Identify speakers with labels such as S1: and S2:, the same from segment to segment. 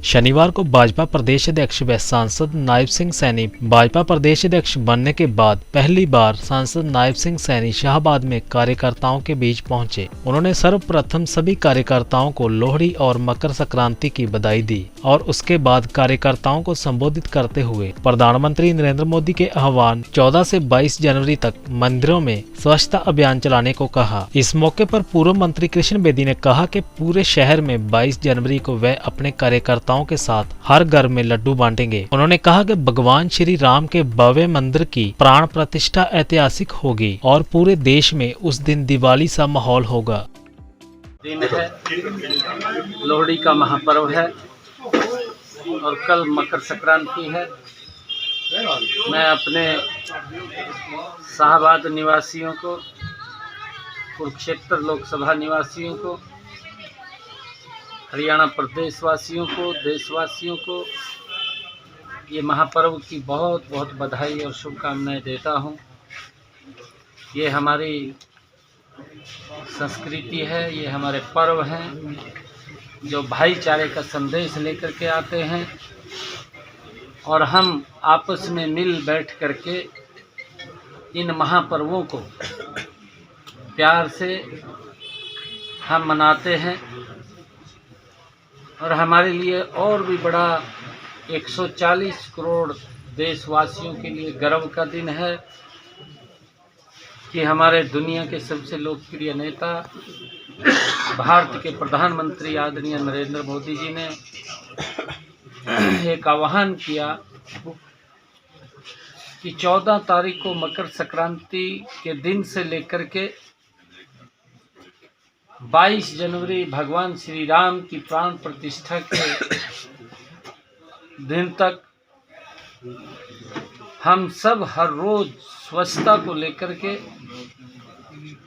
S1: शनिवार को भाजपा प्रदेश अध्यक्ष व सांसद नायब सिंह सैनी भाजपा प्रदेश अध्यक्ष बनने के बाद पहली बार सांसद नायब सिंह सैनी शाहबाद में कार्यकर्ताओं के बीच पहुंचे। उन्होंने सर्वप्रथम सभी कार्यकर्ताओं को लोहड़ी और मकर संक्रांति की बधाई दी और उसके बाद कार्यकर्ताओं को संबोधित करते हुए प्रधानमंत्री नरेंद्र मोदी के आह्वान 14 से 22 जनवरी तक मंदिरों में स्वच्छता अभियान चलाने को कहा। इस मौके पर पूर्व मंत्री कृष्ण बेदी ने कहा कि पूरे शहर में 22 जनवरी को वह अपने कार्यकर्ताओं के साथ हर घर में लड्डू बांटेंगे। उन्होंने कहा कि भगवान श्री राम के भव्य मंदिर की प्राण प्रतिष्ठा ऐतिहासिक होगी और पूरे देश में उस दिन दिवाली सा माहौल होगा।
S2: दिन है, लोहड़ी का महापर्व है और कल मकर संक्रांति है। मैं अपने शाहबाद निवासियों को, कुरुक्षेत्र लोकसभा निवासियों को, हरियाणा प्रदेश वासियों को, देशवासियों को ये महापर्व की बहुत बहुत बधाई और शुभकामनाएं देता हूं। ये हमारी संस्कृति है, ये हमारे पर्व हैं जो भाईचारे का संदेश लेकर के आते हैं और हम आपस में मिल बैठ करके इन महापर्वों को प्यार से हम मनाते हैं। और हमारे लिए और भी बड़ा 140 करोड़ देशवासियों के लिए गर्व का दिन है कि हमारे दुनिया के सबसे लोकप्रिय नेता भारत के प्रधानमंत्री आदरणीय नरेंद्र मोदी जी ने एक आह्वान किया कि 14 तारीख को मकर संक्रांति के दिन से लेकर के 22 जनवरी भगवान श्री राम की प्राण प्रतिष्ठा के दिन तक हम सब हर रोज स्वच्छता को लेकर के,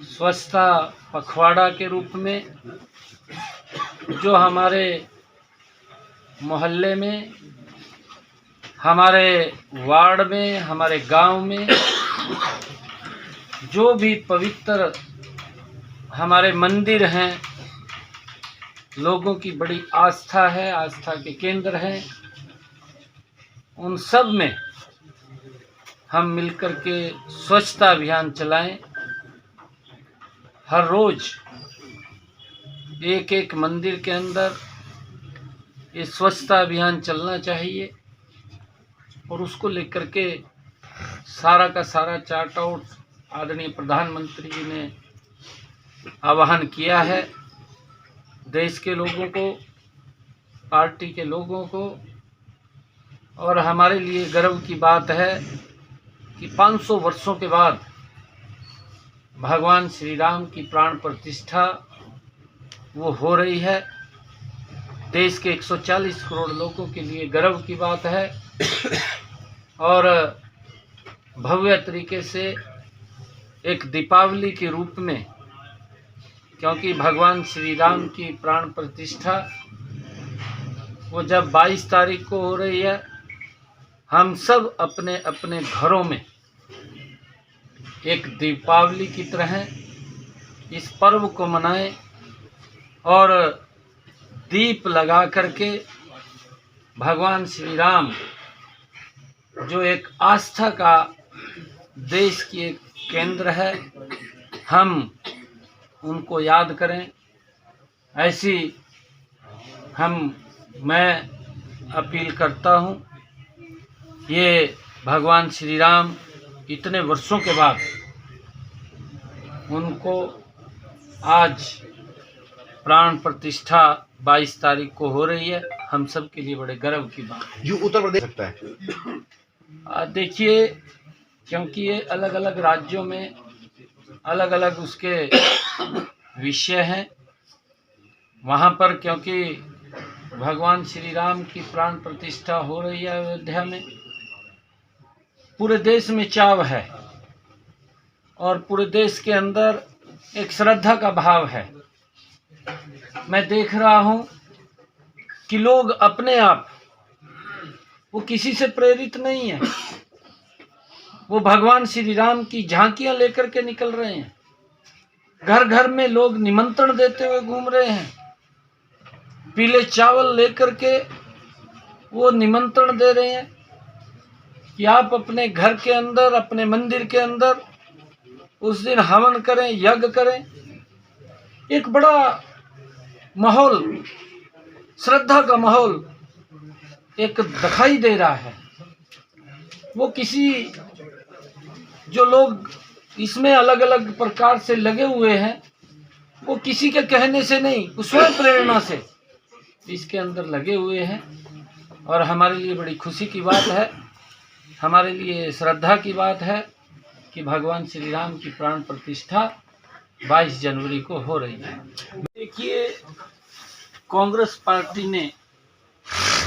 S2: स्वच्छता पखवाड़ा के रूप में जो हमारे मोहल्ले में, हमारे वार्ड में, हमारे गांव में जो भी पवित्र हमारे मंदिर हैं, लोगों की बड़ी आस्था है, आस्था के केंद्र हैं, उन सब में हम मिलकर के स्वच्छता अभियान चलाएं। हर रोज एक एक मंदिर के अंदर ये स्वच्छता अभियान चलना चाहिए और उसको लेकर के सारा का सारा चार्ट आउट आदरणीय प्रधानमंत्री जी ने आह्वान किया है। देश के लोगों को, पार्टी के लोगों को, और हमारे लिए गर्व की बात है कि 500 वर्षों के बाद भगवान श्री राम की प्राण प्रतिष्ठा वो हो रही है। देश के 140 करोड़ लोगों के लिए गर्व की बात है और भव्य तरीके से एक दीपावली के रूप में, क्योंकि भगवान श्री राम की प्राण प्रतिष्ठा वो जब 22 तारीख को हो रही है, हम सब अपने अपने घरों में एक दीपावली की तरह इस पर्व को मनाएं और दीप लगा करके भगवान श्री राम जो एक आस्था का देश की एक केंद्र है, हम उनको याद करें। ऐसी मैं अपील करता हूँ। ये भगवान श्री राम इतने वर्षों के बाद उनको आज प्राण प्रतिष्ठा 22 तारीख को हो रही है, हम सब के लिए बड़े गर्व की बात है।
S3: ये उत्तर प्रदेश सकता है।
S2: देखिए, क्योंकि ये अलग अलग राज्यों में अलग अलग उसके विषय हैं। वहाँ पर क्योंकि भगवान श्री राम की प्राण प्रतिष्ठा हो रही है अयोध्या में, पूरे देश में चाव है और पूरे देश के अंदर एक श्रद्धा का भाव है। मैं देख रहा हूँ कि लोग अपने आप, वो किसी से प्रेरित नहीं है, वो भगवान श्री राम की झांकियां लेकर के निकल रहे हैं। घर घर में लोग निमंत्रण देते हुए घूम रहे हैं। पीले चावल लेकर के वो निमंत्रण दे रहे हैं कि आप अपने घर के अंदर, अपने मंदिर के अंदर उस दिन हवन करें, यज्ञ करें। एक बड़ा माहौल, श्रद्धा का माहौल एक दिखाई दे रहा है। वो किसी, जो लोग इसमें अलग अलग प्रकार से लगे हुए हैं, वो किसी के कहने से नहीं, वो स्वयं प्रेरणा से इसके अंदर लगे हुए हैं। और हमारे लिए बड़ी खुशी की बात है, हमारे लिए श्रद्धा की बात है कि भगवान श्री राम की प्राण प्रतिष्ठा 22 जनवरी को हो रही है। देखिए, कांग्रेस पार्टी ने,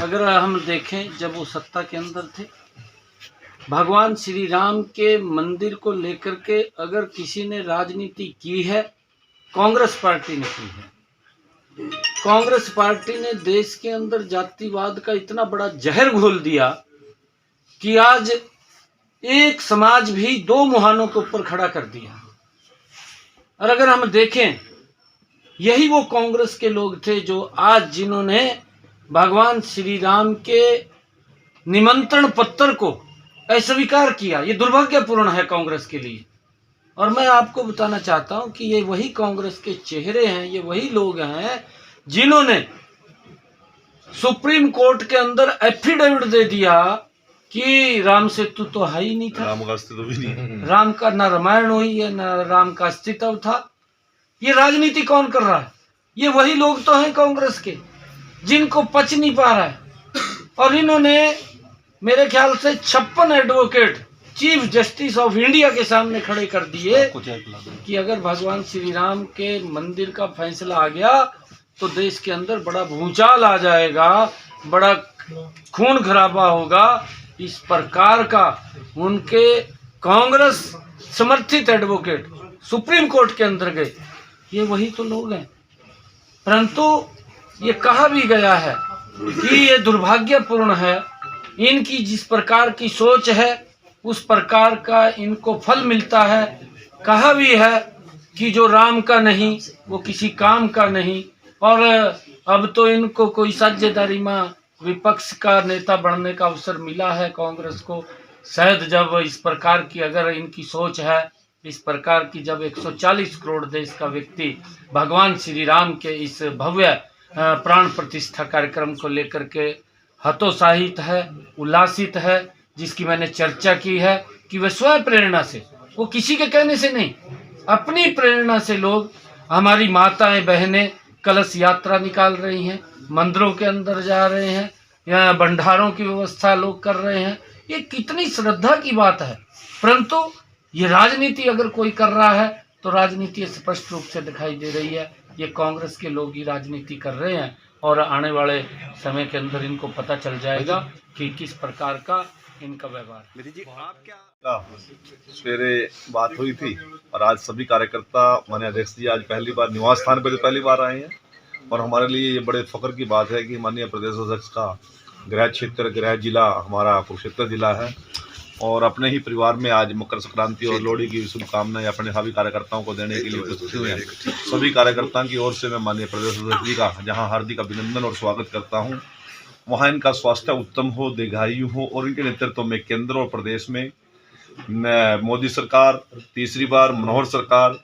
S2: अगर हम देखें, जब वो सत्ता के अंदर थे, भगवान श्री राम के मंदिर को लेकर के अगर किसी ने राजनीति की है, कांग्रेस पार्टी ने की है। कांग्रेस पार्टी ने देश के अंदर जातिवाद का इतना बड़ा जहर घोल दिया कि आज एक समाज भी दो मुहानों के ऊपर खड़ा कर दिया। और अगर हम देखें, यही वो कांग्रेस के लोग थे जो आज, जिन्होंने भगवान श्री राम के निमंत्रण पत्र को अस्वीकार किया। ये दुर्भाग्यपूर्ण है कांग्रेस के लिए। और मैं आपको बताना चाहता हूं कि ये वही कांग्रेस के चेहरे हैं, ये वही लोग हैं जिन्होंने सुप्रीम कोर्ट के अंदर एफिडेविट दे दिया कि राम सेतु तो है ही नहीं था,
S3: राम का अस्तित्व भी नहीं,
S2: राम का ना रामायण हुई है, ना राम का अस्तित्व था। ये राजनीति कौन कर रहा है? ये वही लोग तो हैं कांग्रेस के, जिनको पच नहीं पा रहा है। और इन्होंने मेरे ख्याल से 56 advocate chief justice of India के सामने खड़े कर दिए कि अगर भगवान श्री राम के मंदिर का फैसला आ गया तो देश के अंदर बड़ा भूचाल आ जाएगा, बड़ा खून खराबा होगा। इस प्रकार का उनके कांग्रेस समर्थित एडवोकेट सुप्रीम कोर्ट के अंदर गए। ये वही तो लोग हैं। परंतु ये कहा भी गया है कि ये दुर्भाग्यपूर्ण है, इनकी जिस प्रकार की सोच है उस प्रकार का इनको फल मिलता है। कहा भी है कि जो राम का नहीं वो किसी काम का नहीं। और अब तो इनको कोई साझेदारी में विपक्ष का नेता बनने का अवसर मिला है कांग्रेस को। शायद जब इस प्रकार की अगर इनकी सोच है, इस प्रकार की, जब 140 करोड़ देश का व्यक्ति भगवान श्री राम के इस भव्य प्राण प्रतिष्ठा कार्यक्रम को लेकर के हतोत्साहित है, उल्लासित है, जिसकी मैंने चर्चा की है कि वे स्वयं प्रेरणा से, वो किसी के कहने से नहीं, अपनी प्रेरणा से लोग, हमारी माताएं बहनें कलश यात्रा निकाल रही हैं, मंदिरों के अंदर जा रहे हैं, या भंडारों की व्यवस्था लोग कर रहे हैं। ये कितनी श्रद्धा की बात है। परंतु ये राजनीति अगर कोई कर रहा है तो राजनीति स्पष्ट रूप से दिखाई दे रही है, ये कांग्रेस के लोग ही राजनीति कर रहे हैं। और आने वाले समय के अंदर इनको पता चल जाएगा कि किस प्रकार का इनका व्यवहार।
S3: सवेरे बात हुई थी और आज सभी कार्यकर्ता, माननीय अध्यक्ष जी आज पहली बार निवास स्थान पर पहली बार आए हैं। और हमारे लिए ये बड़े फख्र की बात है कि माननीय प्रदेश अध्यक्ष का गृह क्षेत्र, गृह जिला हमारा कुरुक्षेत्र जिला है। और अपने ही परिवार में आज मकर संक्रांति और लोहड़ी की शुभकामनाएं अपने सभी कार्यकर्ताओं को देने के लिए उपस्थित हुए हैं। सभी कार्यकर्ताओं की ओर से मैं माननीय प्रदेश अध्यक्ष जी का जहां हार्दिक अभिनंदन और स्वागत करता हूं, वहां इनका स्वास्थ्य उत्तम हो, दीर्घायु हो और इनके नेतृत्व में केंद्र और प्रदेश में मोदी सरकार तीसरी बार, मनोहर सरकार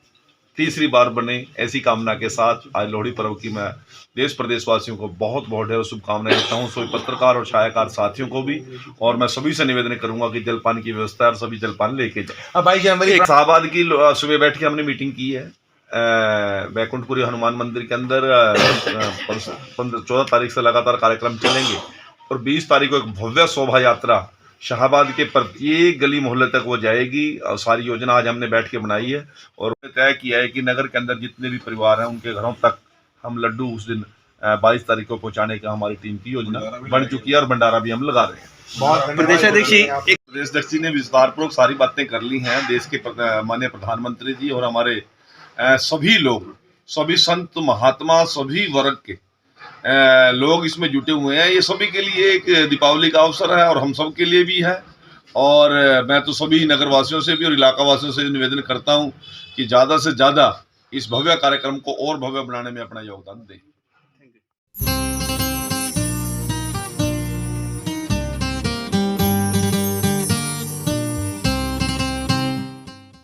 S3: तीसरी बार बने, ऐसी कामना के साथ आज लोहड़ी पर्व की मैं देश प्रदेशवासियों को बहुत बहुत ढेर शुभकामनाएं देता हूँ। सभी पत्रकार और छायाकार साथियों को भी। और मैं सभी से निवेदन करूंगा कि जलपान की व्यवस्था और सभी जलपान लेके जाए। 22 जनवरी शाहबाद की सुबह बैठ के हमने मीटिंग की है बैकुंठपुरी हनुमान मंदिर के अंदर। 14 तारीख से लगातार कार्यक्रम चलेंगे और 20 तारीख को एक भव्य शोभा यात्रा शाहबाद के प्रत्येक गली मोहल्ले तक वो जाएगी। और सारी योजना आज हमने बैठ के बनाई है और तय किया है कि नगर के अंदर जितने भी परिवार हैं उनके घरों तक हम लड्डू उस दिन 22 तारीख को पहुंचाने का हमारी टीम की योजना बन चुकी है और भंडारा भी हम लगा रहे हैं। प्रदेश अध्यक्ष जी ने विस्तारपूर्वक सारी बातें कर ली हैं। देश के माननीय प्रधानमंत्री जी और हमारे सभी लोग, सभी संत महात्मा, सभी वर्ग के लोग इसमें जुटे हुए हैं। ये सभी के लिए एक दीपावली का अवसर है और हम सब के लिए भी है। और मैं तो सभी नगरवासियों से भी और इलाकावासियों से निवेदन करता हूं कि ज़्यादा से ज़्यादा इस भव्य कार्यक्रम को और भव्य बनाने में अपना योगदान दें।